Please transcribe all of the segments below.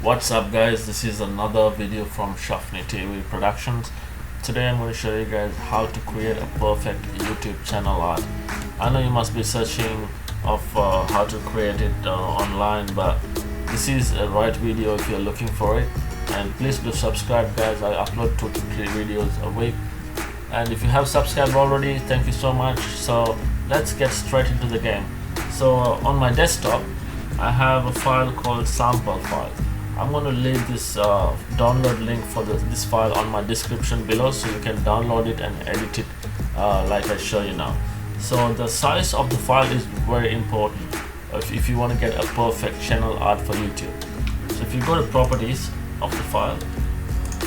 What's up guys, this is another video from Shafnytv Productions. Today I'm going to show you guys how to create a perfect YouTube channel art. I know you must be searching of how to create it online, but this is a right video if you're looking for it. And please do subscribe guys, I upload 2 to 3 videos a week. And if you have subscribed already, thank you so much. So let's get straight into the game. So on my desktop I have a file called sample file. I'm going to leave this download link for this file on my description below, so you can download it and edit it like I show you now. So the size of the file is very important if you want to get a perfect channel art for YouTube. So if you go to properties of the file,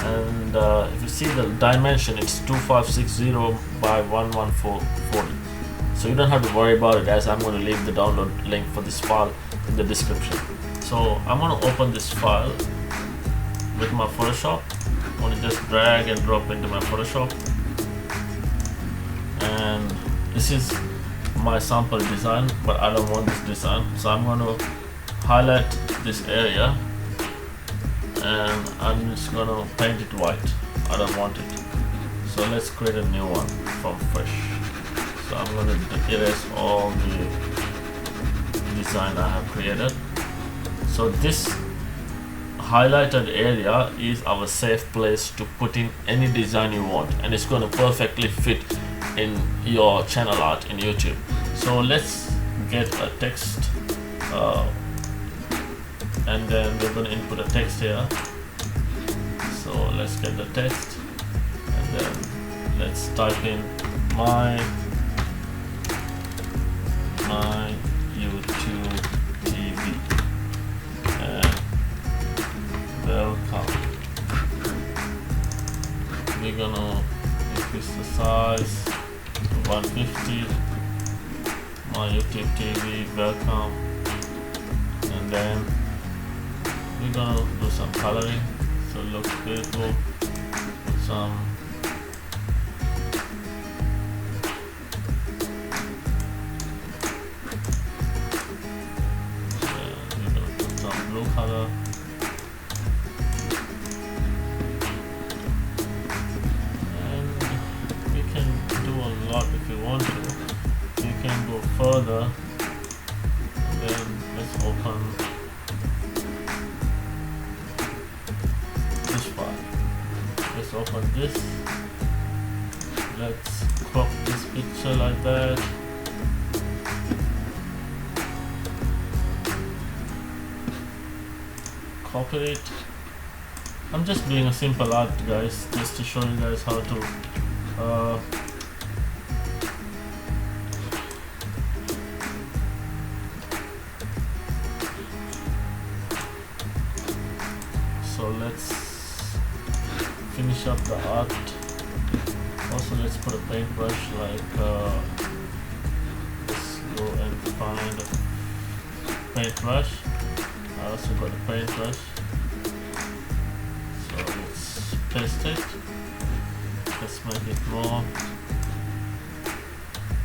and if you see the dimension, it's 2560 by 11440. So you don't have to worry about it, as I'm going to leave the download link for this file in the description. So I'm going to open this file with my Photoshop. I'm going to just drag and drop into my Photoshop, and this is my sample design, but I don't want this design, so I'm going to highlight this area and I'm just going to paint it white. I don't want it, so let's create a new one from fresh. So I'm going to erase all the design I have created. So this highlighted area is our safe place to put in any design you want, and it's going to perfectly fit in your channel art in YouTube. So let's get a text, and then we're going to input a text here. So let's get the text, and then let's type in my YouTube TV and welcome. We're gonna increase the size to 150. My YouTube TV, welcome. And then we're gonna do some coloring so it looks beautiful. Put some blue color, and we can do a lot if you want to. You can go further, and then let's open this file. Let's open this. Let's crop this picture like that. Copy it. I'm just doing a simple art guys, just to show you guys how to so let's finish up the art. Also let's put a paintbrush, like let's go and find a paintbrush. I also got a paintbrush, so let's paste it. Let's make it more.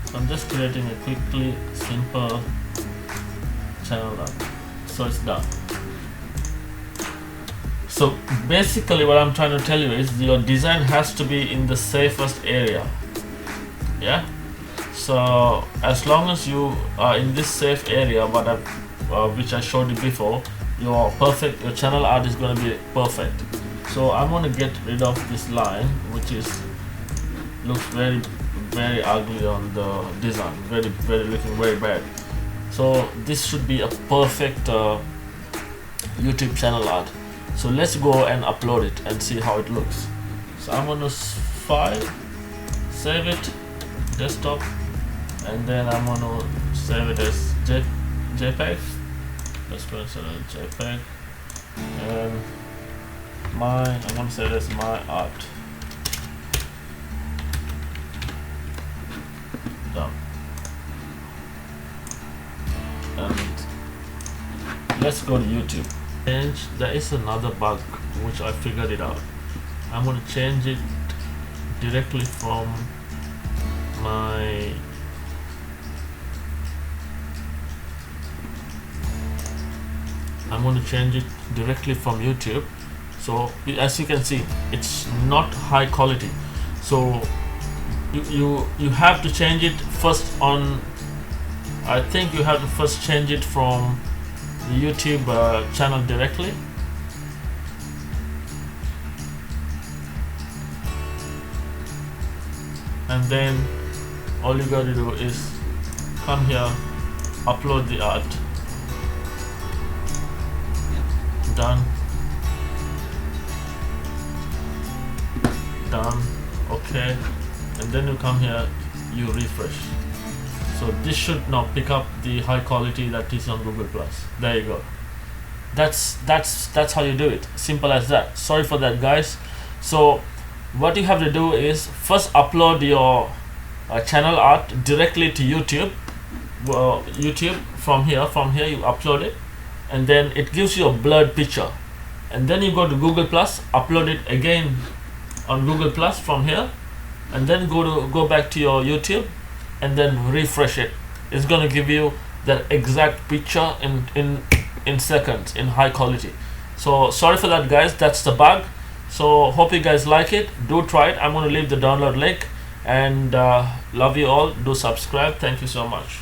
So I'm just creating a quickly simple channel art, so it's done. So basically what I'm trying to tell you is your design has to be in the safest area, yeah. So as long as you are in this safe area, which I showed you before, your channel art is going to be perfect. So I'm going to get rid of this line, which looks very ugly on the design, looking very bad. So this should be a perfect YouTube channel art. So let's go and upload it and see how it looks. So I'm going to file, save it, desktop, and then I'm going to save it as JPEG. Let's go and set it as JPEG, and I'm going to set it as my art. Done. And let's go to YouTube. There is another bug which I figured it out. I'm going to change it directly from my I'm going to change it directly from YouTube. So as you can see, it's not high quality. So you have to change it first on, I think you have to first change it from the YouTube channel directly. And then all you got to do is come here, upload the art. Done. Done. Okay. And then you come here, you refresh. So this should now pick up the high quality that is on Google Plus. There you go. That's how you do it. Simple as that. Sorry for that, guys. So what you have to do is first upload your channel art directly to YouTube. Well, YouTube from here you upload it, and then it gives you a blurred picture. And then you go to Google Plus, upload it again on Google Plus from here, and then go back to your YouTube, and then refresh it. It's gonna give you that exact picture in seconds in high quality. So sorry for that, guys. That's the bug. So hope you guys like it. Do try it. I'm gonna leave the download link, and love you all. Do subscribe. Thank you so much.